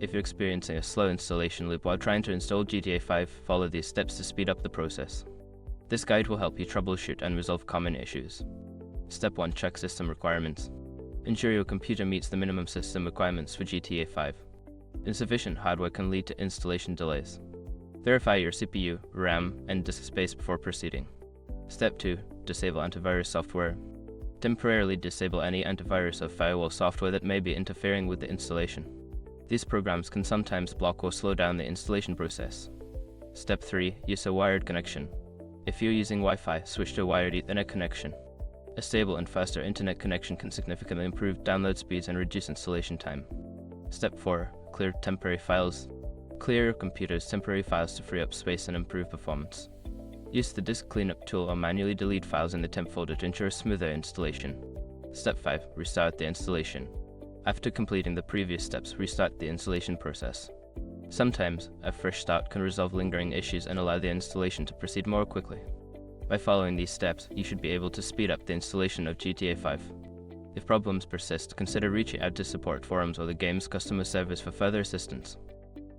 If you're experiencing a slow installation loop while trying to install GTA 5, follow these steps to speed up the process. This guide will help you troubleshoot and resolve common issues. Step 1. Check system requirements. Ensure your computer meets the minimum system requirements for GTA 5. Insufficient hardware can lead to installation delays. Verify your CPU, RAM, and disk space before proceeding. Step 2. Disable antivirus software. Temporarily disable any antivirus or firewall software that may be interfering with the installation. These programs can sometimes block or slow down the installation process. Step 3. Use a wired connection. If you're using Wi-Fi, switch to a wired Ethernet connection. A stable and faster internet connection can significantly improve download speeds and reduce installation time. Step 4. Clear temporary files. Clear your computer's temporary files to free up space and improve performance. Use the disk cleanup tool or manually delete files in the temp folder to ensure a smoother installation. Step 5. Restart the installation. After completing the previous steps, restart the installation process. Sometimes, a fresh start can resolve lingering issues and allow the installation to proceed more quickly. By following these steps, you should be able to speed up the installation of GTA 5. If problems persist, consider reaching out to support forums or the game's customer service for further assistance.